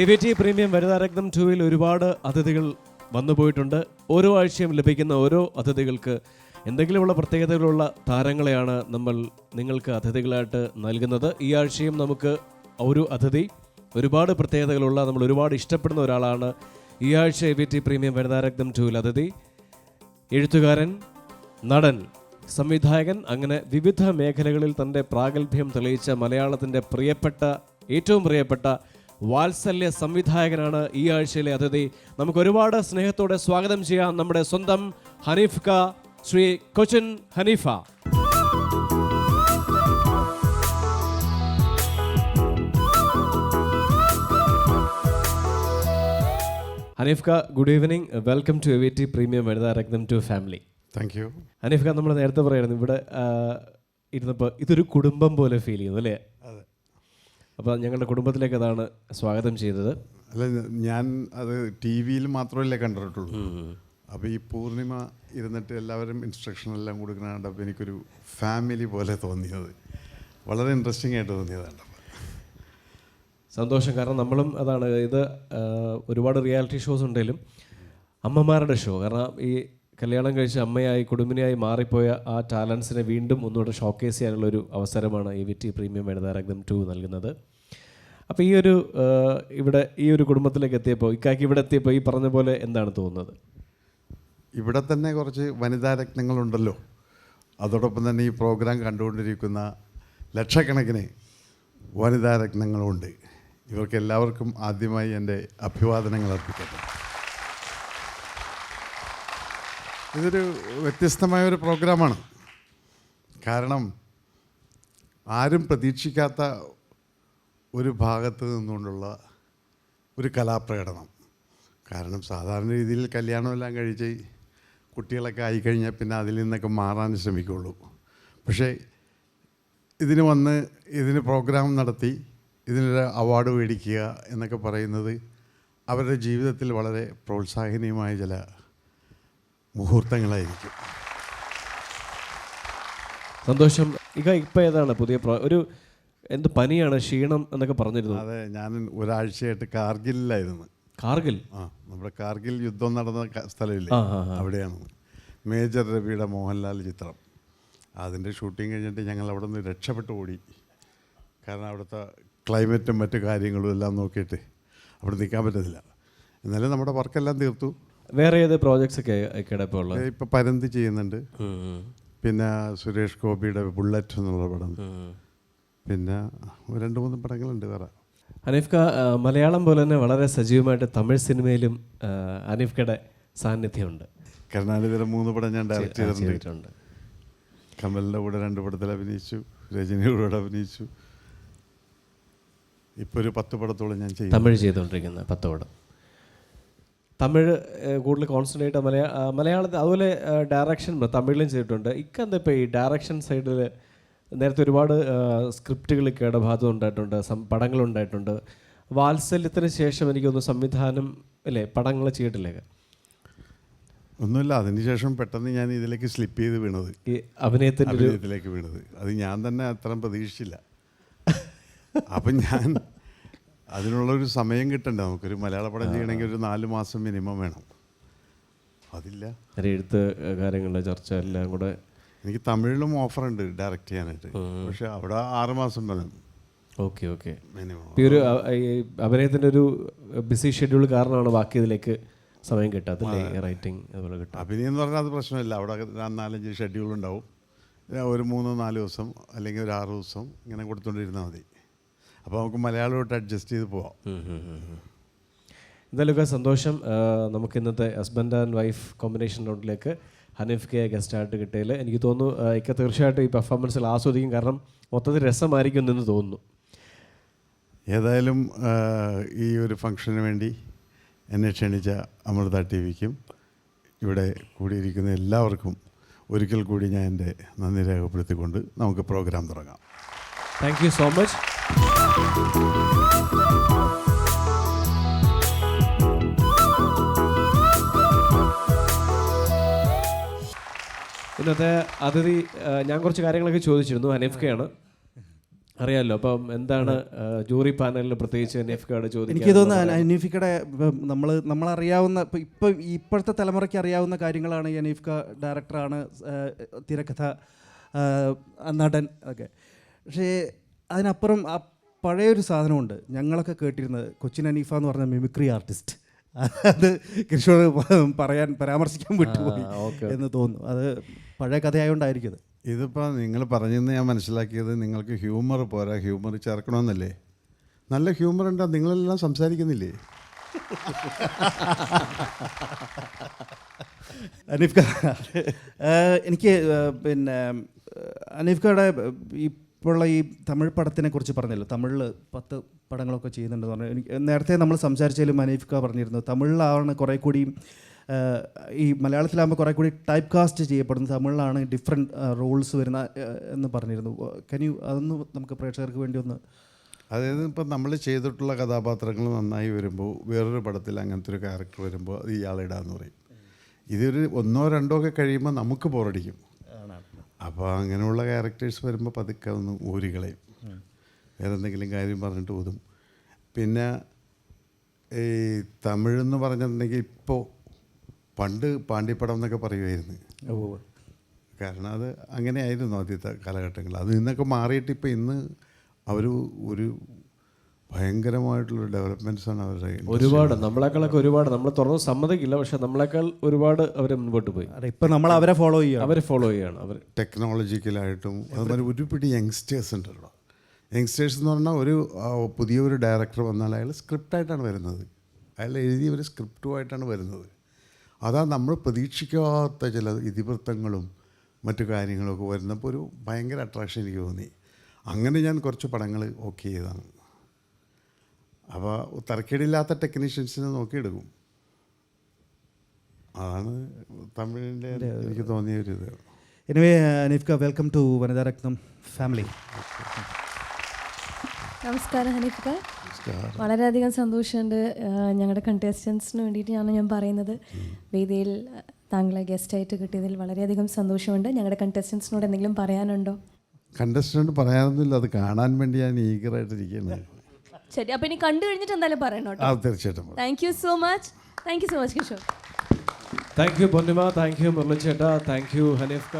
AVT premium വനിതാരത്നം 2-ൽ ഒരുപാട് അതിഥികൾ വന്നുപോയിട്ടുണ്ട്. ഓരോ ആഴ്ചയും ലഭിക്കുന്ന ഓരോ അതിഥികൾക്ക് എന്തെങ്കിലുമുള്ള പ്രത്യേകതകളുള്ള താരങ്ങളെയാണ് നമ്മൾ നിങ്ങൾക്ക് അതിഥികളായിട്ട് നൽകുന്നത്. ഈ ആഴ്ചയും നമുക്ക് ഒരു അതിഥി ഒരുപാട് പ്രത്യേകതകളുള്ള നമ്മൾ ഒരുപാട് ഇഷ്ടപ്പെടുന്ന ഒരാളാണ്. ഈ ആഴ്ച AVT പ്രീമിയം വനിതാരത്നം 2-ൽ അതിഥി എഴുത്തുകാരൻ, നടൻ, സംവിധായകൻ, അങ്ങനെ വിവിധ മേഖലകളിൽ തൻ്റെ പ്രാഗൽഭ്യം തെളിയിച്ച മലയാളത്തിൻ്റെ ഏറ്റവും പ്രിയപ്പെട്ട വാത്സല്യ സംവിധായകനാണ് ഈ ആഴ്ചയിലെ അതിഥി. നമുക്ക് ഒരുപാട് സ്നേഹത്തോടെ സ്വാഗതം ചെയ്യാം നമ്മുടെ സ്വന്തം ഹനീഫ് ക, ശ്രീ കൊച്ചിൻ ഹനീഫ. ഹനീഫ് ക, good evening. Welcome to AVT premium Vanitharatnam 2 family. Thank you. Haneef ക, നമ്മൾ നേരത്തെ പറയായിരുന്നു ഇവിടെ ഇരുന്നപ്പോൾ ഇതൊരു കുടുംബം പോലെ ഫീൽ ചെയ്യുന്നു അല്ലേ? അതെ. അപ്പോൾ ഞങ്ങളുടെ കുടുംബത്തിലേക്ക് അതാണ് സ്വാഗതം ചെയ്തത്. അല്ല, ഞാൻ അത് ടി വിയിൽ മാത്രമല്ലേ കണ്ടിട്ടുള്ളൂ. അപ്പോൾ ഈ പൂർണിമ ഇരുന്നിട്ട് എല്ലാവരും ഇൻസ്ട്രക്ഷൻ എല്ലാം കൊടുക്കുന്ന കണ്ടപ്പോൾ എനിക്കൊരു ഫാമിലി പോലെ തോന്നിയത്, വളരെ ഇൻട്രസ്റ്റിംഗ് ആയിട്ട് തോന്നിയതാണ്. സന്തോഷം. കാരണം നമ്മളും അതാണ്, ഇത് ഒരുപാട് റിയാലിറ്റി ഷോസ് ഉണ്ടെങ്കിലും അമ്മമാരുടെ ഷോ, കാരണം ഈ കല്യാണം കഴിച്ച് അമ്മയായി കുടുംബിനിയായി മാറിപ്പോയ ആ ടാലൻസിനെ വീണ്ടും ഒന്നുകൂടെ ഷോക്കേസ് ചെയ്യാനുള്ളൊരു അവസരമാണ് AVT പ്രീമിയം വനിതാരത്നം 2 നൽകുന്നത്. അപ്പോൾ ഈ ഒരു കുടുംബത്തിലേക്ക് എത്തിയപ്പോൾ, ഇക്കാക്ക് ഇവിടെ എത്തിയപ്പോൾ ഈ പറഞ്ഞ പോലെ എന്താണ് തോന്നുന്നത്? ഇവിടെ തന്നെ കുറച്ച് വനിതാരത്നങ്ങളുണ്ടല്ലോ, അതോടൊപ്പം തന്നെ ഈ പ്രോഗ്രാം കണ്ടുകൊണ്ടിരിക്കുന്ന ലക്ഷക്കണക്കിന് വനിതാരത്നങ്ങളുണ്ട്. ഇവർക്ക് എല്ലാവർക്കും ആദ്യമായി എൻ്റെ അഭിവാദനങ്ങൾ അർപ്പിക്കട്ടെ. ഇതൊരു വ്യത്യസ്തമായൊരു പ്രോഗ്രാമാണ്. കാരണം ആരും പ്രതീക്ഷിക്കാത്ത ഒരു ഭാഗത്ത് നിന്നുകൊണ്ടുള്ള ഒരു കലാപ്രകടനം. കാരണം സാധാരണ രീതിയിൽ കല്യാണമെല്ലാം കഴിച്ച് കുട്ടികളൊക്കെ ആയിക്കഴിഞ്ഞാൽ പിന്നെ അതിൽ നിന്നൊക്കെ മാറാൻ ശ്രമിക്കുള്ളൂ. പക്ഷേ ഇതിന് പ്രോഗ്രാം നടത്തി ഇതിനൊരു അവാർഡ് മേടിക്കുക എന്നൊക്കെ പറയുന്നത് അവരുടെ ജീവിതത്തിൽ വളരെ പ്രോത്സാഹനീയമായ ചില മുഹൂർത്തങ്ങളായിരിക്കും. സന്തോഷം. ഇപ്പോൾ ഏതാണ് പുതിയ എന്ത് പനിയാണ്, ക്ഷീണം എന്നൊക്കെ പറഞ്ഞിരുന്നു? അതെ, ഞാൻ ഒരാഴ്ചയായിട്ട് കാർഗിലിലായിരുന്നു. കാർഗിൽ? നമ്മുടെ കാർഗിൽ യുദ്ധം നടന്ന സ്ഥലമില്ലേ, അവിടെയാണ്. മേജർ രവിയുടെ മോഹൻലാൽ ചിത്രം, അതിൻ്റെ ഷൂട്ടിംഗ് കഴിഞ്ഞിട്ട് ഞങ്ങൾ അവിടെ നിന്ന് രക്ഷപ്പെട്ടു ഓടി. കാരണം അവിടുത്തെ ക്ലൈമറ്റും മറ്റു കാര്യങ്ങളും എല്ലാം നോക്കിയിട്ട് അവിടെ നിൽക്കാൻ പറ്റത്തില്ല. എന്നാലും നമ്മുടെ വർക്കെല്ലാം തീർത്തു. വേറെ ഏത് പ്രോജക്ട്സ് ഒക്കെ ഇപ്പോൾ ഉള്ളത്? ഇപ്പം പരന്തി ചെയ്യുന്നുണ്ട്, പിന്നെ സുരേഷ് ഗോപിയുടെ ബുള്ളറ്റ് എന്നുള്ള പടം, പിന്നെ 2-3 പടങ്ങളുണ്ട് വേറെ. ഹനീഫ് ക, മലയാളം പോലെ തന്നെ വളരെ സജീവമായിട്ട് തമിഴ് സിനിമയിലും ഹനീഫ് കയുടെ സാന്നിധ്യമുണ്ട്. കരുണാനിധിയുടെ 3 പടം ഞാൻ ഡയറക്റ്റ് ചെയ്തിട്ടുണ്ട്. കമലിൻ്റെ കൂടെ 2 പടത്തിൽ അഭിനയിച്ചു, രജനിയുടെ കൂടെ അഭിനയിച്ചു. ഇപ്പോൾ ഒരു 10 പടത്തോളം ഞാൻ ചെയ്യും. തമിഴ് ചെയ്തുകൊണ്ടിരിക്കുന്ന 10 പടം. തമിഴ് കൂടുതൽ കോൺസെൻട്രേറ്റ്, മലയാളത്തിൽ അതുപോലെ ഡയറക്ഷൻ തമിഴിലും ചെയ്തിട്ടുണ്ട്. ഇക്കെന്താ ഇപ്പോൾ ഈ ഡയറക്ഷൻ സൈഡിൽ നേരത്തെ ഒരുപാട് സ്ക്രിപ്റ്റുകൾ ഇക്കയുടെ ഭാഗത്തും ഉണ്ടായിട്ടുണ്ട്, പടങ്ങളുണ്ടായിട്ടുണ്ട്. വാത്സല്യത്തിന് ശേഷം എനിക്കൊന്ന് സംവിധാനം അല്ലേ, പടങ്ങൾ ചെയ്തിട്ടില്ലേ? ഒന്നുമില്ല, അതിനുശേഷം പെട്ടെന്ന് ഞാൻ ഇതിലേക്ക് സ്ലിപ്പ് ചെയ്ത് വീണത്, ഈ അഭിനയത്തിലേക്ക് വീണത്. അത് ഞാൻ തന്നെ അത്ര പ്രതീക്ഷിച്ചില്ല. അപ്പം ഞാൻ അതിനുള്ളൊരു സമയം കിട്ടണ്ടേ നമുക്കൊരു മലയാള പടം ചെയ്യണമെങ്കിൽ ഒരു 4 മാസം മിനിമം വേണം. അതില്ല. എഴുത്ത് കാര്യങ്ങളുടെ ചർച്ച എല്ലാം കൂടെ. എനിക്ക് തമിഴിലും ഓഫറുണ്ട് ഡയറക്റ്റ് ചെയ്യാനായിട്ട്, പക്ഷെ അവിടെ 6 മാസം വേണം. Okay minimum. ഈ ഒരു അഭിനയത്തിൻ്റെ ഒരു ബിസി ഷെഡ്യൂൾ കാരണമാണ് ബാക്കി ഇതിലേക്ക് സമയം കിട്ടാത്തല്ലേ, റൈറ്റിംഗ് അതുപോലെ കിട്ടും. അഭിനയം എന്ന് പറഞ്ഞാൽ അത് പ്രശ്നമില്ല, അവിടെ 4-5 ഷെഡ്യൂൾ ഉണ്ടാവും. ഒരു 3-4 ദിവസം അല്ലെങ്കിൽ ഒരു 6 ദിവസം ഇങ്ങനെ കൊടുത്തുകൊണ്ടിരുന്നാൽ മതി. അപ്പോൾ നമുക്ക് മലയാളമായിട്ട് അഡ്ജസ്റ്റ് ചെയ്ത് പോവാം. എന്തായാലും സന്തോഷം. നമുക്ക് ഇന്നത്തെ ഹസ്ബൻഡ് ആൻഡ് വൈഫ് കോമ്പിനേഷൻ റൗണ്ടിലേക്ക് ഹനീഫ് കെ ഗസ്റ്റായിട്ട് കിട്ടിയതിൽ എനിക്ക് തോന്നുന്നു ഇക്ക തീർച്ചയായിട്ടും ഈ പെർഫോമൻസിൽ ആസ്വദിക്കും. കാരണം മൊത്തത്തിൽ രസമായിരിക്കും എന്ന് തോന്നുന്നു. ഏതായാലും ഈ ഒരു ഫംഗ്ഷന് വേണ്ടി എന്നെ ക്ഷണിച്ച അമൃത TVക്കും ഇവിടെ കൂടിയിരിക്കുന്ന എല്ലാവർക്കും ഒരിക്കൽ കൂടി ഞാൻ എൻ്റെ നന്ദി രേഖപ്പെടുത്തിക്കൊണ്ട് നമുക്ക് പ്രോഗ്രാം തുടങ്ങാം. Thank you so much. ഇന്നത്തെ അതിഥി ഞാൻ കുറച്ച് കാര്യങ്ങളൊക്കെ ചോദിച്ചിരുന്നു. ഹനീഫ് കെയാണ്. അറിയാലോ. അപ്പം എന്താണ് ജൂറി പാനലിൽ പ്രത്യേകിച്ച് ഹനീഫ്ക്കയോട് ചോദിക്കാൻ? എനിക്ക് തോന്നുന്നു ഹനീഫിക്കയുടെ നമ്മളറിയാവുന്ന ഇപ്പോഴത്തെ തലമുറയ്ക്ക് അറിയാവുന്ന കാര്യങ്ങളാണ്. ഹനീഫ്ക്ക ഡയറക്ടറാണ്, തിരക്കഥ, നടൻ ഒക്കെ. പക്ഷേ അതിനപ്പുറം ആ പഴയൊരു സാധനമുണ്ട് ഞങ്ങളൊക്കെ കേട്ടിരുന്നത്, കൊച്ചിൻ ഹനീഫ എന്ന് പറഞ്ഞ മിമിക്രി ആർട്ടിസ്റ്റ്. അത് കിഷോർ പരാമർശിക്കാൻ വിട്ടുപോയി എന്ന് തോന്നുന്നു. അത് പഴയ കഥയായതുകൊണ്ടായിരിക്കും. ഇതിപ്പോൾ നിങ്ങൾ പറഞ്ഞെന്ന് ഞാൻ മനസ്സിലാക്കിയത്, നിങ്ങൾക്ക് ഹ്യൂമർ പോരാ, ഹ്യൂമർ ചേർക്കണമെന്നല്ലേ. നല്ല ഹ്യൂമർ ഉണ്ടോ? നിങ്ങളെല്ലാം സംസാരിക്കുന്നില്ലേ? അനീഫ്ക, എനിക്ക് പിന്നെ അനീഫ്കയുടെ ഇപ്പോഴുള്ള ഈ തമിഴ് പടത്തിനെ കുറിച്ച് പറഞ്ഞല്ലോ, തമിഴിൽ 10 പടങ്ങളൊക്കെ ചെയ്യുന്നുണ്ടെന്ന് പറഞ്ഞു. എനിക്ക് നേരത്തെ നമ്മൾ സംസാരിച്ചാലും അനീഫ്ക പറഞ്ഞിരുന്നു തമിഴിലാണ് കുറേ കൂടി, ഈ മലയാളത്തിലാകുമ്പോൾ കുറേ കൂടി ടൈപ്പ് കാസ്റ്റ് ചെയ്യപ്പെടുന്നു, തമിഴിലാണ് ഡിഫറെൻറ്റ് റോൾസ് വരുന്ന എന്ന് പറഞ്ഞിരുന്നു. അതൊന്ന് നമുക്ക് പ്രേക്ഷകർക്ക് വേണ്ടി ഒന്ന്. അതായത് ഇപ്പം നമ്മൾ ചെയ്തിട്ടുള്ള കഥാപാത്രങ്ങൾ നന്നായി വരുമ്പോൾ വേറൊരു പടത്തിൽ അങ്ങനത്തെ ഒരു ക്യാരക്ടർ വരുമ്പോൾ അത് ഇയാളിടാന്ന് പറയും. ഇതൊരു 1 or 2 ഒക്കെ കഴിയുമ്പോൾ നമുക്ക് ബോറടിക്കും. അപ്പോൾ അങ്ങനെയുള്ള ക്യാരക്ടേഴ്സ് വരുമ്പോൾ പതുക്കെ ഒന്ന് ഊരികളയും, വേറെ എന്തെങ്കിലും കാര്യം പറഞ്ഞിട്ട് ഊതും. പിന്നെ ഈ തമിഴെന്ന് പറഞ്ഞിട്ടുണ്ടെങ്കിൽ ഇപ്പോൾ പണ്ട് പാണ്ടിപ്പടം എന്നൊക്കെ പറയുമായിരുന്നു. കാരണം അത് അങ്ങനെയായിരുന്നു ആദ്യത്തെ കാലഘട്ടങ്ങളിൽ. അത് ഇന്നൊക്കെ മാറിയിട്ട് ഇപ്പോൾ ഇന്ന് അവർ ഒരു ഭയങ്കരമായിട്ടുള്ള ഡെവലപ്മെൻറ്റ്സാണ് അവരുടെ. ഒരുപാട് നമ്മളെക്കാളൊക്കെ ഒരുപാട് നമ്മൾ തുറന്ന് സമ്മതിക്കില്ല, പക്ഷെ നമ്മളെക്കാൾ ഒരുപാട് അവർ മുൻപോട്ട് പോയി. ഇപ്പം നമ്മൾ അവരെ ഫോളോ ചെയ്യാണ്. അവർ ടെക്നോളജിക്കലായിട്ടും അതുമാതിരി ഒരു പിടി യങ്സ്റ്റേഴ്സ് ഉണ്ടല്ലോ. യങ്സ്റ്റേഴ്സ് എന്ന് പറഞ്ഞാൽ ഒരു പുതിയൊരു ഡയറക്ടർ വന്നാൽ അയാൾ സ്ക്രിപ്റ്റായിട്ടാണ് വരുന്നത്, അയാൾ എഴുതിയ ഒരു സ്ക്രിപ്റ്റുമായിട്ടാണ് വരുന്നത്. അതാ നമ്മൾ പ്രതീക്ഷിക്കാത്ത ചില ഇതിവൃത്തങ്ങളും മറ്റു കാര്യങ്ങളൊക്കെ വരുന്നപ്പോൾ ഒരു ഭയങ്കര അട്രാക്ഷൻ എനിക്ക് തോന്നി. അങ്ങനെ ഞാൻ കുറച്ച് പടങ്ങൾ ഓക്കെ ചെയ്തതാണ്. അപ്പോൾ തരക്കേടില്ലാത്ത ടെക്നീഷ്യൻസിനെ നോക്കിയെടുക്കും. അതാണ് തമിഴിൻ്റെ എനിക്ക് തോന്നിയ ഒരു ഇത്. എനിവേ ഹനീഫ്ക, വെൽക്കം ടു വനിതാരത്നം ഫാമിലി. നമസ്കാരം ഹനീഫ്ക, വളരെയധികം സന്തോഷമുണ്ട്. ഞങ്ങളുടെ കണ്ടസ്റ്റൻസിന് വേണ്ടിയിട്ട് ഞാൻ പറയുന്നത്, വേദിയിൽ താങ്കളെ ഗസ്റ്റായിട്ട് കിട്ടിയതിൽ വളരെയധികം സന്തോഷമുണ്ട്. ഞങ്ങളുടെ കണ്ടസ്റ്റൻസിനോട് എന്തെങ്കിലും പറയാനുണ്ടോ? കണ്ടസ്റ്റൻ്റ് പറയാനൊന്നുമില്ല, അത് കാണാൻ വേണ്ടി ഞാൻ ഈഗറായിട്ടിരിക്കുന്നത്. ശരി, അപ്പോൾ ഇനി കണ്ടു കഴിഞ്ഞിട്ട് എന്തായാലും പറയണോ? തീർച്ചയായിട്ടും. Thank you so much Kishore. Thank you Ponnima, thank you Murali ചേട്ടാ, താങ്ക് യു ഹനീഫ്ക.